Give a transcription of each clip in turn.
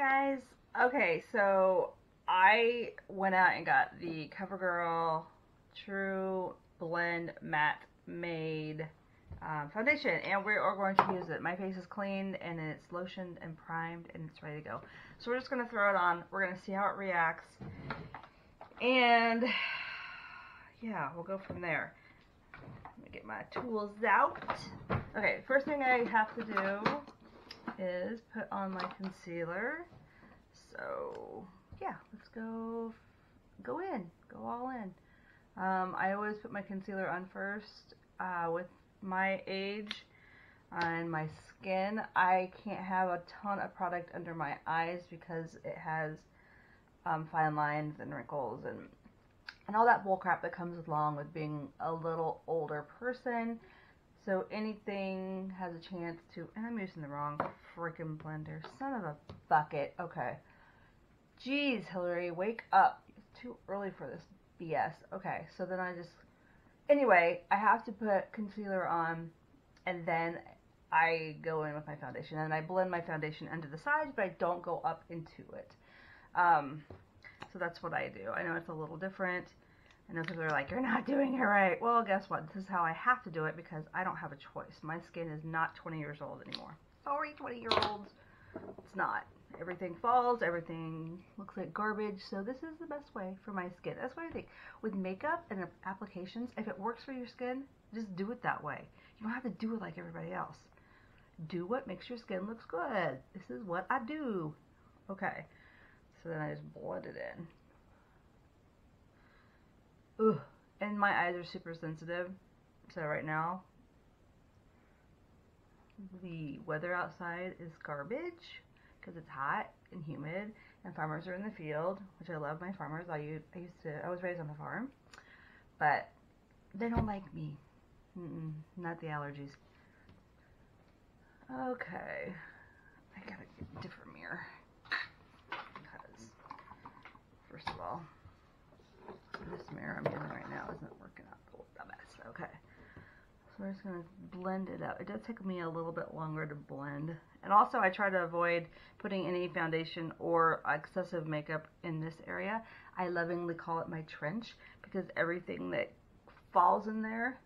Guys. Okay, so I went out and got the CoverGirl True Blend Matte Made foundation, and we are going to use it. My face is cleaned and it's lotioned and primed and it's ready to go. So we're just going to throw it on. We're going to see how it reacts, and yeah, we'll go from there. Let me get my tools out. Okay, first thing I have to do is put on my concealer. So yeah, let's go all in. I always put my concealer on first. With my age and my skin, I can't have a ton of product under my eyes because it has fine lines and wrinkles and all that bullcrap that comes along with being a little older person. So anything has a chance to, and I'm using the wrong freaking blender. Son of a bucket. Okay. Jeez, Hillary, wake up. It's too early for this BS. Okay, so then anyway, I have to put concealer on, and then I go in with my foundation, and I blend my foundation under the sides, but I don't go up into it. So that's what I do. I know it's a little different. I know people are like, you're not doing it right. Well, guess what? This is how I have to do it because I don't have a choice. My skin is not 20 years old anymore. Sorry, 20-year-olds. It's not. Everything falls. Everything looks like garbage. So this is the best way for my skin. That's what I think. With makeup and applications, if it works for your skin, just do it that way. You don't have to do it like everybody else. Do what makes your skin looks good. This is what I do. Okay. So then I just blend it in. Ugh. And my eyes are super sensitive. So right now, the weather outside is garbage because it's hot and humid, and farmers are in the field, which I love my farmers. I was raised on a farm, but they don't like me. Not the allergies. Okay, I gotta get a different mirror because, first of all, this mirror I'm using right now isn't working out the best. Okay. So we're just going to blend it up. It does take me a little bit longer to blend. And also I try to avoid putting any foundation or excessive makeup in this area. I lovingly call it my trench because everything that falls in there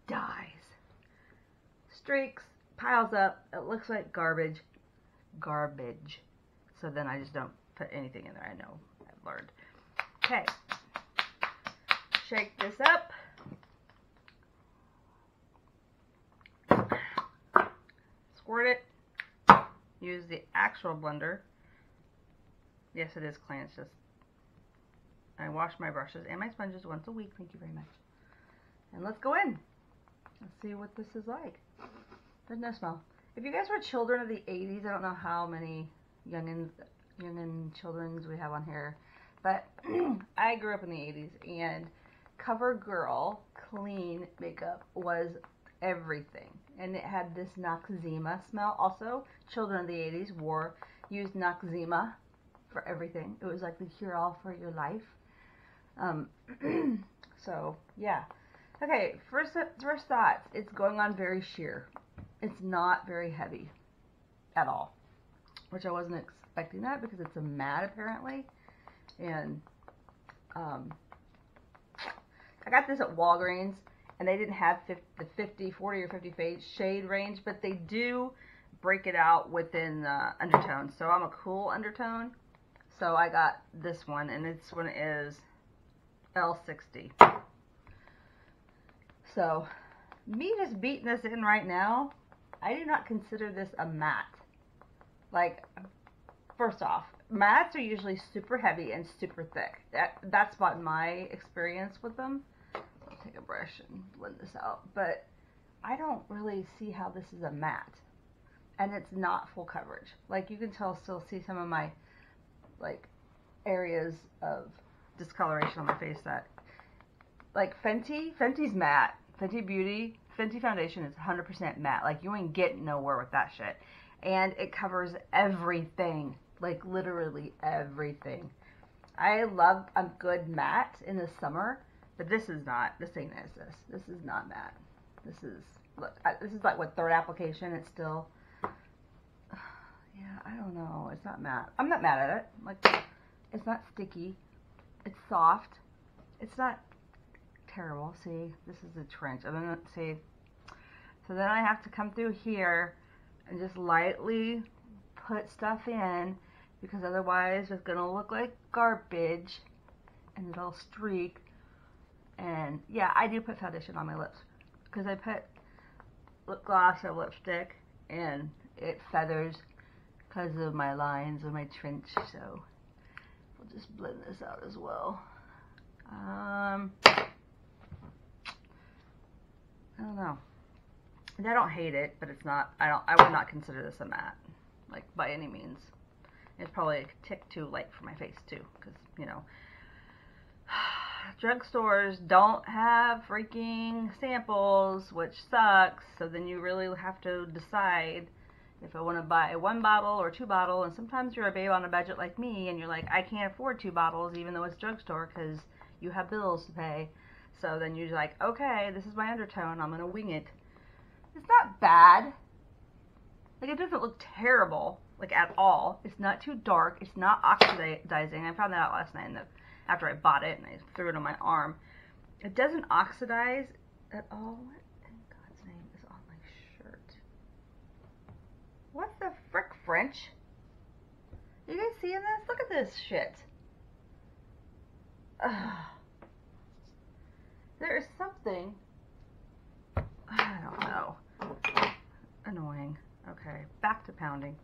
dies. Streaks, piles up, it looks like garbage. Garbage. So then I just don't put anything in there. I know, I've learned. Okay. Shake this up. Squirt it. Use the actual blender. Yes, it is clean. It's just I wash my brushes and my sponges once a week. Thank you very much. And let's go in. Let's see what this is like. There's no smell. If you guys were children of the 80s, I don't know how many youngin childrens we have on here, but I grew up in the 80s, and CoverGirl clean makeup was everything, and it had this Noxzema smell. Also, children of the 80s used Noxzema for everything. It was like the cure-all for your life. So yeah. Okay, first thoughts. It's going on very sheer. It's not very heavy at all, which I wasn't expecting that because it's a matte apparently, and I got this at Walgreens, and they didn't have the 40 or 50 shade range, but they do break it out within the undertone. So I'm a cool undertone, so I got this one, and this one is L60. So me just beating this in right now, I do not consider this a matte. Like, first off, mattes are usually super heavy and super thick. That's what my experience with them. I'll take a brush and blend this out. But I don't really see how this is a matte. And it's not full coverage. Like, you can still see some of my, like, areas of discoloration on my face that, like, Fenty's matte. Fenty Beauty, Fenty Foundation is 100% matte. Like, you ain't getting nowhere with that shit. And it covers everything. Like, literally everything. I love a good matte in the summer, but this is not. This ain't as this. This is not matte. This is, look, this is like what, third application. It's still, Yeah, I don't know. It's not matte. I'm not mad at it. Like, it's not sticky. It's soft. It's not terrible. See, this is the trench. I don't see. So then I have to come through here and just lightly put stuff in, because otherwise it's gonna look like garbage and it'll streak. And yeah, I do put foundation on my lips because I put lip gloss or lipstick and it feathers because of my lines and my trench. So we'll just blend this out as well. I don't know. And I don't hate it, but it's not. I would not consider this a matte, like, by any means. It's probably a tick too light for my face too, because, you know, drugstores don't have freaking samples, which sucks. So then you really have to decide if I want to buy 1 bottle or 2 bottles. And sometimes you're a babe on a budget like me, and you're like, I can't afford 2 bottles, even though it's drugstore, because you have bills to pay. So then you're like, okay, this is my undertone. I'm gonna wing it. It's not bad. Like, it doesn't look terrible, like, at all. It's not too dark. It's not oxidizing. I found that out last night after I bought it, and I threw it on my arm. It doesn't oxidize at all. What in God's name is on my shirt? What the frick, French? You guys seeing this? Look at this shit. Ugh. There is something, I don't know, annoying. Okay, back to pounding.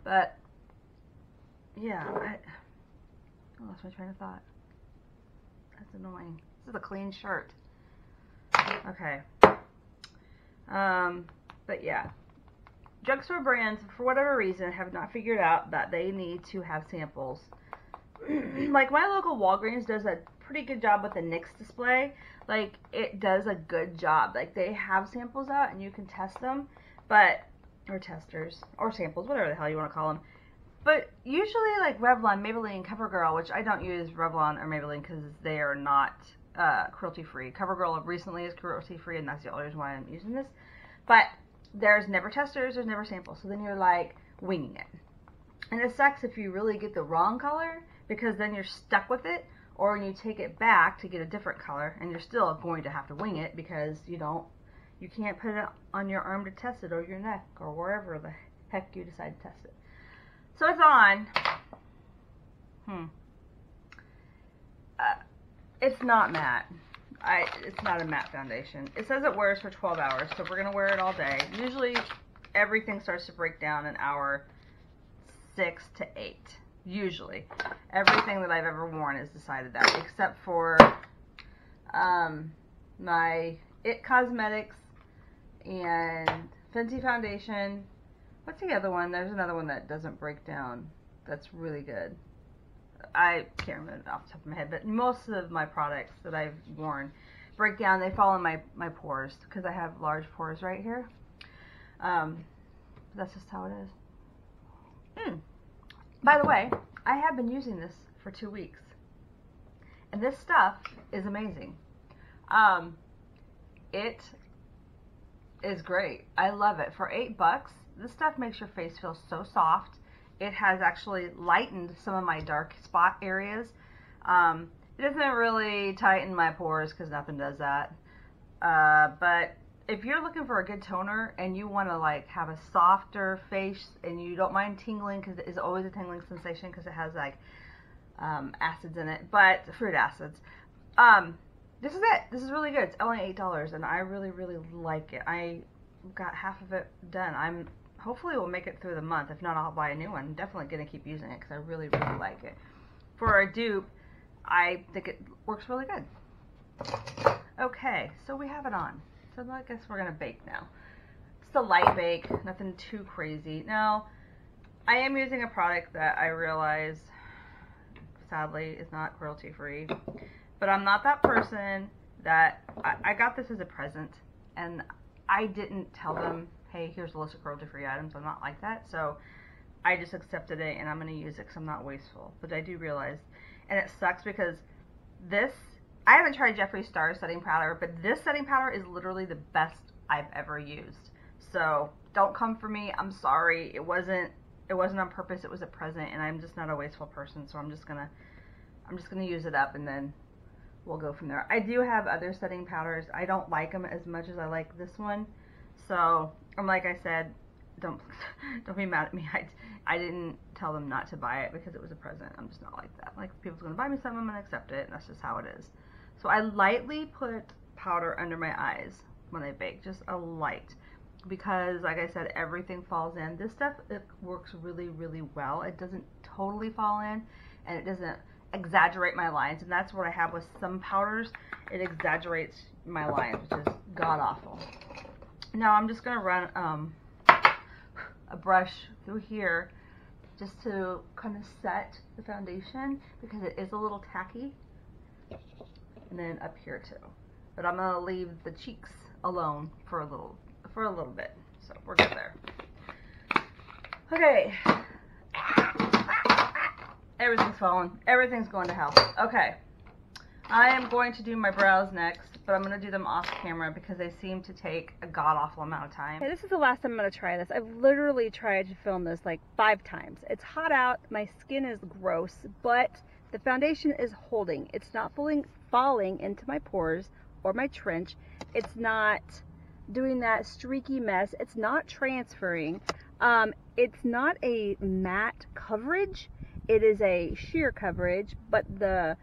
But yeah, I lost my train of thought. That's annoying. This is a clean shirt. Okay. But yeah, drugstore brands, for whatever reason, have not figured out that they need to have samples. Like, my local Walgreens does a pretty good job with the NYX display. Like, it does a good job. Like, they have samples out and you can test them, but, or testers, or samples, whatever the hell you want to call them. But usually, like, Revlon, Maybelline, CoverGirl, which I don't use Revlon or Maybelline because they are not cruelty-free. CoverGirl recently is cruelty-free, and that's the only reason why I'm using this. But there's never testers, there's never samples, so then you're, like, winging it. And it sucks if you really get the wrong color, because then you're stuck with it, or when you take it back to get a different color, and you're still going to have to wing it because you can't put it on your arm to test it, or your neck, or wherever the heck you decide to test it. So it's on. It's not matte. It's not a matte foundation. It says it wears for 12 hours, so we're gonna wear it all day. Usually everything starts to break down in hour 6 to 8. Usually. Everything that I've ever worn has decided that, except for my IT Cosmetics and Fenty foundation. What's the other one? There's another one that doesn't break down. That's really good. I can't remember off the top of my head, but most of my products that I've worn break down. They fall in my pores because I have large pores right here. That's just how it is. By the way, I have been using this for 2 weeks, and this stuff is amazing. It is great. I love it. For $8, this stuff makes your face feel so soft. It has actually lightened some of my dark spot areas. It doesn't really tighten my pores because nothing does that. But if you're looking for a good toner and you want to like have a softer face and you don't mind tingling, because it is always a tingling sensation because it has like acids in it, but fruit acids. This is it. This is really good. It's only $8 and I really, really like it. I got half of it done. Hopefully we'll make it through the month. If not, I'll buy a new one. I'm definitely going to keep using it because I really, really like it. For a dupe, I think it works really good. Okay, so we have it on. So I guess we're going to bake now. It's a light bake, nothing too crazy. Now, I am using a product that I realize, sadly, is not cruelty-free. But I'm not that person that, I got this as a present, and I didn't tell them, hey, here's a list of cruelty-free items. I'm not like that. So I just accepted it, and I'm going to use it because I'm not wasteful. But I do realize, and it sucks because this, I haven't tried Jeffree Star setting powder, but this setting powder is literally the best I've ever used. So don't come for me. I'm sorry. It wasn't it wasn't on purpose, it was a present, and I'm just not a wasteful person, so I'm just gonna use it up, and then we'll go from there. I do have other setting powders. I don't like them as much as I like this one, so like I said, don't be mad at me. I didn't tell them not to buy it because it was a present. I'm just not like that. Like, if people's gonna buy me something, I'm gonna accept it, and that's just how it is. So I lightly put powder under my eyes when I bake, just a light, because like I said, everything falls in. This stuff, it works really, really well. It doesn't totally fall in, and it doesn't exaggerate my lines, and that's what I have with some powders. It exaggerates my lines, which is god awful. Now I'm just gonna run a brush through here just to kind of set the foundation, because it is a little tacky, and then up here too. But I'm gonna leave the cheeks alone for a little bit, so we're good there. Okay, everything's falling. Everything's going to hell. Okay, I am going to do my brows next, but I'm going to do them off camera because they seem to take a god-awful amount of time. Okay, this is the last time I'm going to try this. I've literally tried to film this like 5 times. It's hot out, my skin is gross, but the foundation is holding. It's not falling into my pores or my trench. It's not doing that streaky mess. It's not transferring. It's not a matte coverage. It is a sheer coverage, but the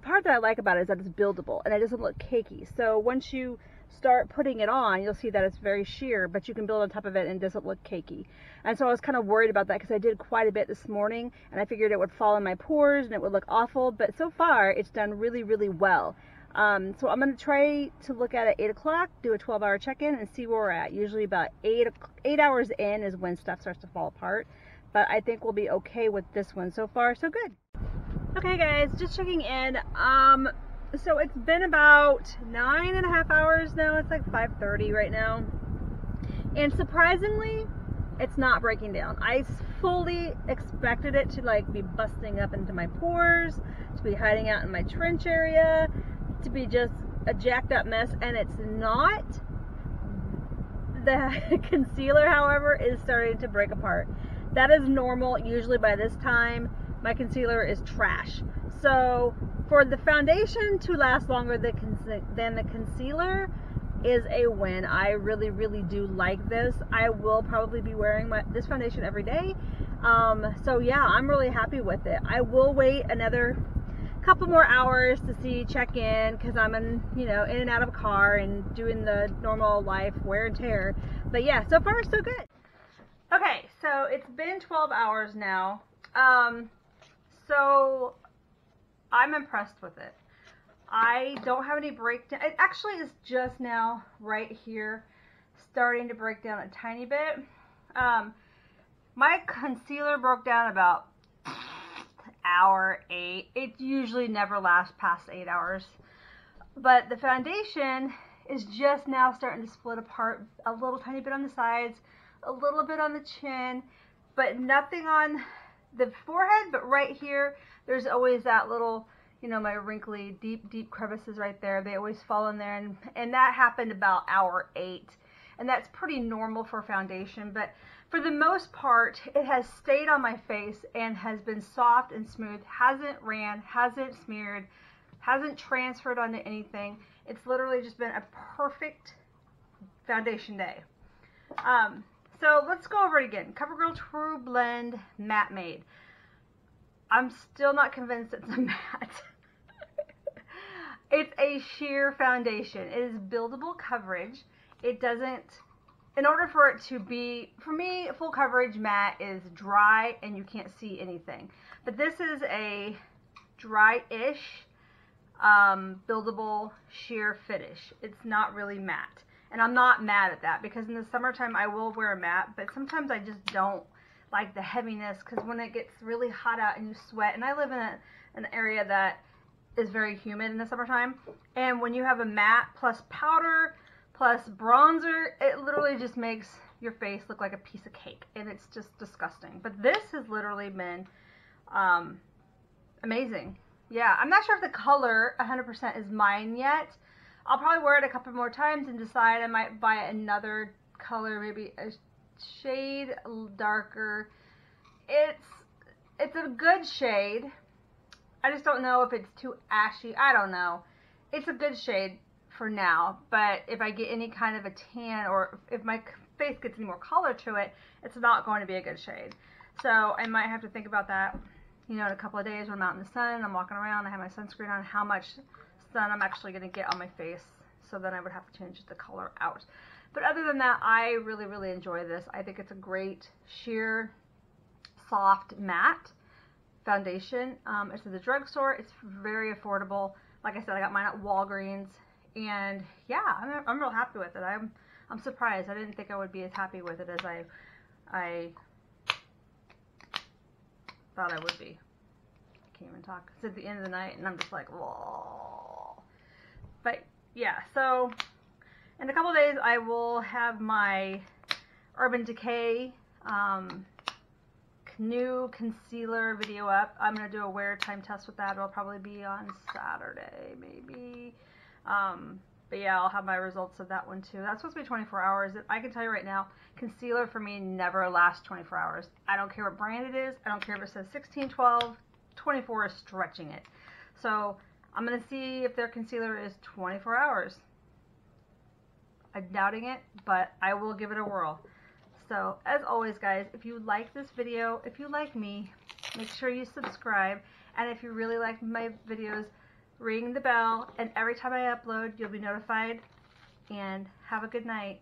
part that I like about it is that it's buildable and it doesn't look cakey. So once you start putting it on, you'll see that it's very sheer, but you can build on top of it and it doesn't look cakey. And so I was kind of worried about that because I did quite a bit this morning, and I figured it would fall in my pores and it would look awful, but so far it's done really, really well. So I'm going to try to look at it at 8 o'clock, do a 12-hour check-in, and see where we're at. Usually about 8 hours in is when stuff starts to fall apart, but I think we'll be okay with this one. So far, so good. Okay guys, just checking in. So it's been about 9.5 hours now. It's like 5:30 right now, and surprisingly, it's not breaking down. I fully expected it to like be busting up into my pores, to be hiding out in my trench area, to be just a jacked up mess, and it's not. The concealer, however, is starting to break apart. That is normal. Usually by this time, my concealer is trash. So for the foundation to last longer than the concealer is a win. I really, really do like this. I will probably be wearing this foundation every day. So yeah, I'm really happy with it. I will wait another couple more hours to check in, because I'm in and out of a car and doing the normal life wear and tear. But yeah, so far so good. Okay, so it's been 12 hours now. So I'm impressed with it. I don't have any breakdown. It actually is just now right here starting to break down a tiny bit. My concealer broke down about hour 8. It usually never lasts past 8 hours. But the foundation is just now starting to split apart a little tiny bit on the sides, a little bit on the chin, but nothing on the forehead. But right here, there's always that little, my wrinkly, deep crevices right there. They always fall in there, and that happened about hour 8. And that's pretty normal for foundation, but for the most part, it has stayed on my face and has been soft and smooth, hasn't ran, hasn't smeared, hasn't transferred onto anything. It's literally just been a perfect foundation day. So let's go over it again. CoverGirl True Blend Matte Made. I'm still not convinced it's a matte. It's a sheer foundation. It is buildable coverage. It doesn't, in order for it to be, for me, full coverage matte is dry and you can't see anything. But this is a dry-ish, buildable sheer finish. It's not really matte. And I'm not mad at that, because in the summertime I will wear a matte, but sometimes I just don't like the heaviness, because when it gets really hot out and you sweat, and I live in an area that is very humid in the summertime, and when you have a matte plus powder plus bronzer, it literally just makes your face look like a piece of cake, and it's just disgusting. But this has literally been amazing. Yeah, I'm not sure if the color 100% is mine yet. I'll probably wear it a couple more times and decide I might buy another color, maybe a shade darker. It's a good shade. I just don't know if it's too ashy. I don't know. It's a good shade for now, but if I get any kind of a tan or if my face gets any more color to it, it's not going to be a good shade. So I might have to think about that, you know, in a couple of days when I'm out in the sun, I'm walking around, I have my sunscreen on, how much sun I'm actually going to get on my face. So then I would have to change the color out. But other than that, I really, really enjoy this. I think it's a great sheer, soft matte foundation. It's at the drugstore. It's very affordable. Like I said, I got mine at Walgreens, and yeah, I'm real happy with it. I'm surprised. I didn't think I would be as happy with it as I thought I would be. I can't even talk. It's at the end of the night, and I'm just like, whoa. But yeah, so in a couple of days, I will have my Urban Decay new concealer video up. I'm going to do a wear time test with that. It'll probably be on Saturday, maybe. But yeah, I'll have my results of that one too. That's supposed to be 24 hours. I can tell you right now, concealer for me never lasts 24 hours. I don't care what brand it is. I don't care if it says 16, 12, 24 is stretching it. So I'm going to see if their concealer is 24 hours. I'm doubting it, but I will give it a whirl. So, as always, guys, if you like this video, if you like me, make sure you subscribe. And if you really like my videos, ring the bell. And every time I upload, you'll be notified. And have a good night.